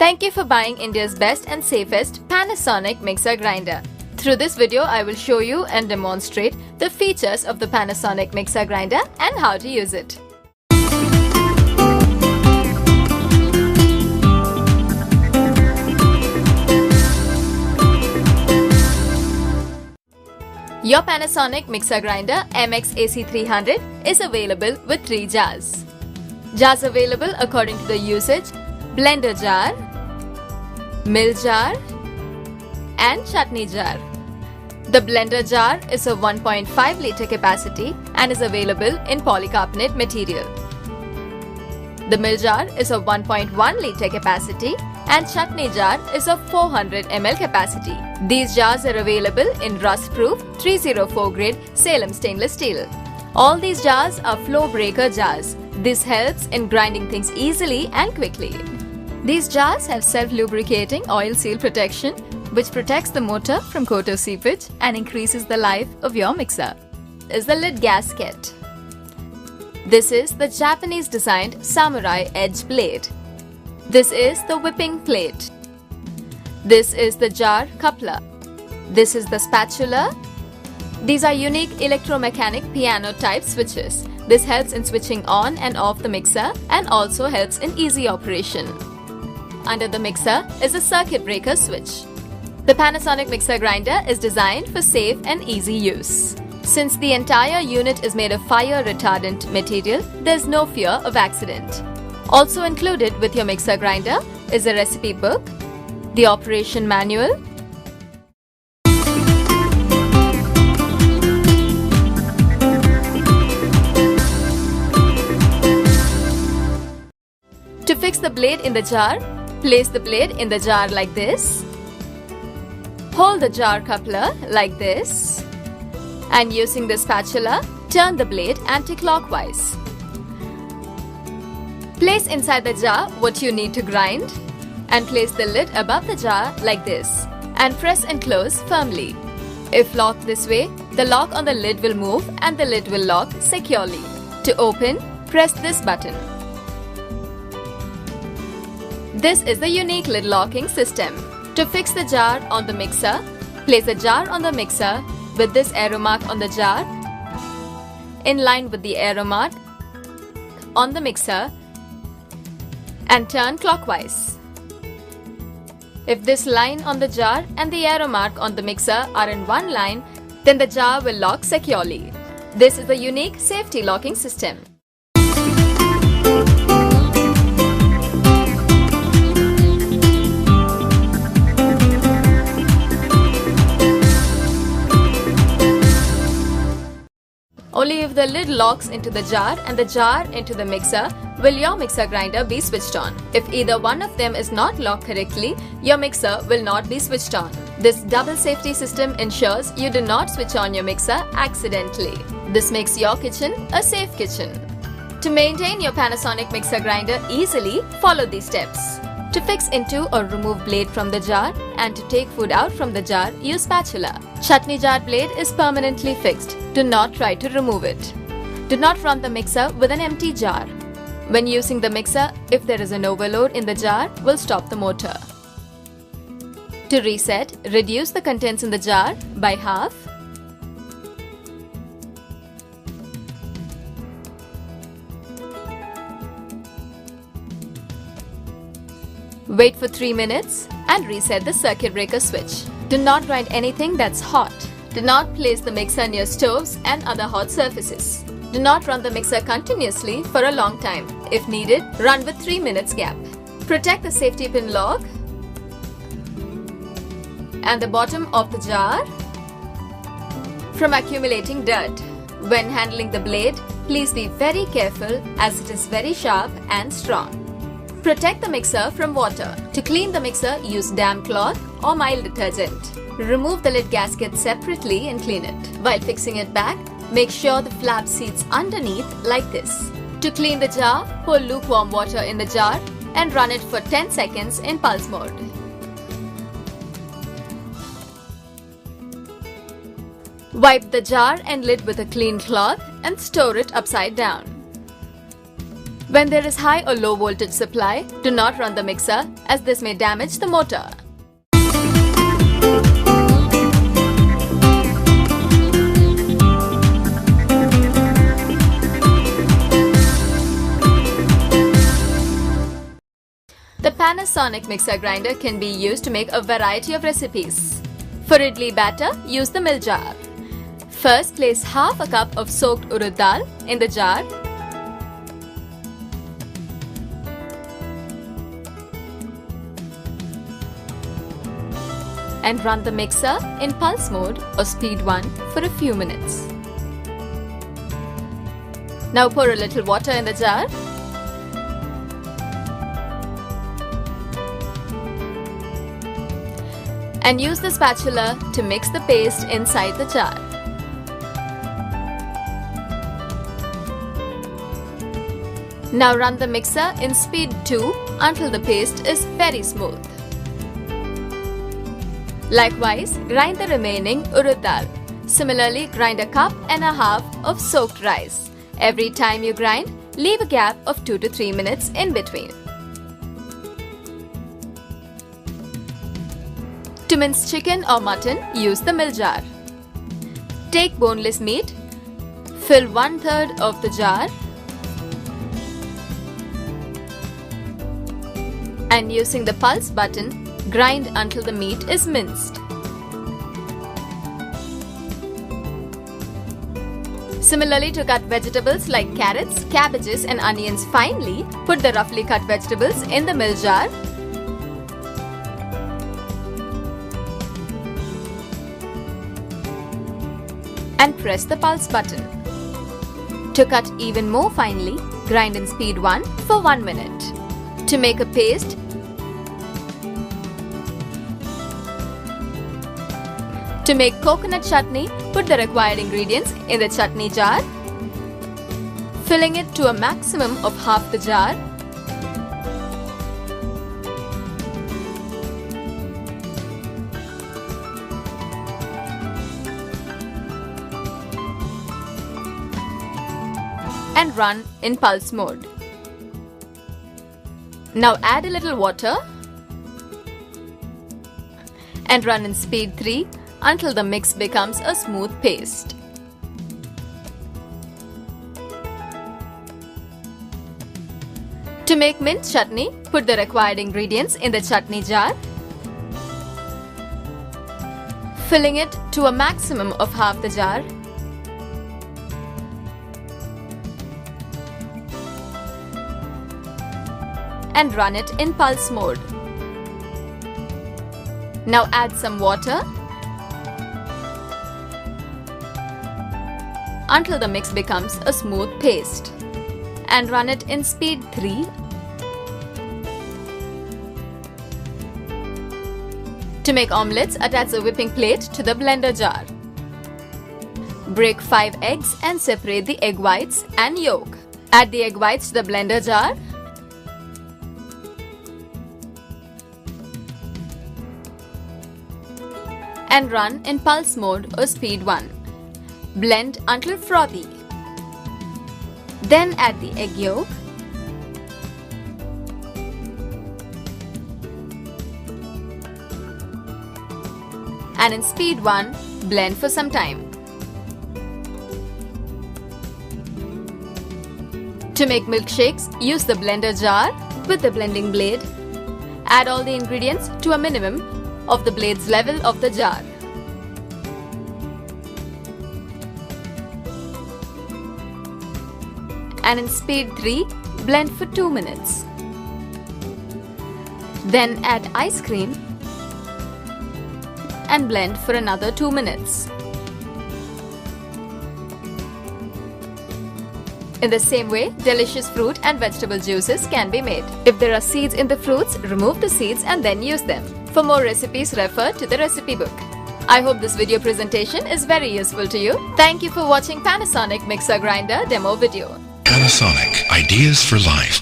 Thank you for buying India's best and safest Panasonic mixer grinder. Through this video, I will show you and demonstrate the features of the Panasonic mixer grinder and how to use it. Your Panasonic mixer grinder MX AC300 is available with 3 jars. Jars available according to the usage: blender jar, mill jar and chutney jar. The blender jar is of 1.5 litre capacity and is available in polycarbonate material. The mill jar is of 1.1 litre capacity and chutney jar is of 400 ml capacity. These jars are available in rust-proof 304 grade Salem stainless steel. All these jars are flow breaker jars. This helps in grinding things easily and quickly. These jars have self-lubricating oil seal protection, which protects the motor from coated seepage and increases the life of your mixer. Is the lid gasket. This is the Japanese designed samurai edge blade. This is the whipping plate. This is the jar coupler. This is the spatula. These are unique electromechanic piano type switches. This helps in switching on and off the mixer and also helps in easy operation. Under the mixer is a circuit breaker switch. The Panasonic mixer grinder is designed for safe and easy use. Since the entire unit is made of fire retardant material, there is no fear of accident. Also included with your mixer grinder is a recipe book, the operation manual, to fix the blade in the jar, place the blade in the jar like this. Hold the jar coupler like this. And using the spatula, turn the blade anti-clockwise. Place inside the jar what you need to grind and place the lid above the jar like this and press and close firmly. If locked this way, the lock on the lid will move and the lid will lock securely. To open, press this button. This is the unique lid locking system. To fix the jar on the mixer, place the jar on the mixer with this arrow mark on the jar in line with the arrow mark on the mixer and turn clockwise. If this line on the jar and the arrow mark on the mixer are in one line, then the jar will lock securely. This is the unique safety locking system. Only if the lid locks into the jar and the jar into the mixer will your mixer grinder be switched on. If either one of them is not locked correctly, your mixer will not be switched on. This double safety system ensures you do not switch on your mixer accidentally. This makes your kitchen a safe kitchen. To maintain your Panasonic mixer grinder easily, follow these steps. To fix into or remove blade from the jar and to take food out from the jar, use spatula. Chutney jar blade is permanently fixed. Do not try to remove it. Do not run the mixer with an empty jar. When using the mixer, if there is an overload in the jar, will stop the motor. To reset, reduce the contents in the jar by half. Wait for 3 minutes and reset the circuit breaker switch. Do not grind anything that's hot. Do not place the mixer near stoves and other hot surfaces. Do not run the mixer continuously for a long time. If needed, run with 3 minutes gap. Protect the safety pin lock and the bottom of the jar from accumulating dirt. When handling the blade, please be very careful as it is very sharp and strong. Protect the mixer from water. To clean the mixer, use damp cloth or mild detergent. Remove the lid gasket separately and clean it. While fixing it back, make sure the flap seats underneath like this. To clean the jar, pour lukewarm water in the jar and run it for 10 seconds in pulse mode. Wipe the jar and lid with a clean cloth and store it upside down. When there is high or low voltage supply, do not run the mixer as this may damage the motor. The Panasonic mixer grinder can be used to make a variety of recipes. For idli batter, use the mill jar. First, place half a cup of soaked urad dal in the jar. And run the mixer in pulse mode or speed 1 for a few minutes. Now pour a little water in the jar. And use the spatula to mix the paste inside the jar. Now run the mixer in speed 2 until the paste is very smooth. Likewise, grind the remaining urad dal. Similarly, grind a cup and a half of soaked rice. Every time you grind, leave a gap of 2 to 3 minutes in between. To mince chicken or mutton, use the mill jar. Take boneless meat, fill 1/3 of the jar, and using the pulse button, grind until the meat is minced. Similarly, to cut vegetables like carrots, cabbages and onions finely, put the roughly cut vegetables in the mill jar. And press the pulse button. To cut even more finely, grind in speed 1 for 1 minute. To make a paste, to make coconut chutney, put the required ingredients in the chutney jar, filling it to a maximum of half the jar. And run in pulse mode. Now add a little water and run in speed 3 until the mix becomes a smooth paste. To make mint chutney, put the required ingredients in the chutney jar, filling it to a maximum of half the jar. And run it in pulse mode. Now add some water until the mix becomes a smooth paste and run it in speed 3. To make omelets, attach a whipping plate to the blender jar. Break 5 eggs and separate the egg whites and yolk. Add the egg whites to the blender jar. And run in pulse mode or speed 1. Blend until frothy. Then add the egg yolk, and in speed 1, blend for some time. To make milkshakes, use the blender jar with the blending blade. Add all the ingredients to a minimum of the blade's level of the jar. And in speed 3, blend for 2 minutes. Then add ice cream and blend for another 2 minutes. In the same way, delicious fruit and vegetable juices can be made. If there are seeds in the fruits, remove the seeds and then use them. For more recipes, refer to the recipe book. I hope this video presentation is very useful to you. Thank you for watching Panasonic Mixer Grinder demo video. Panasonic, ideas for life.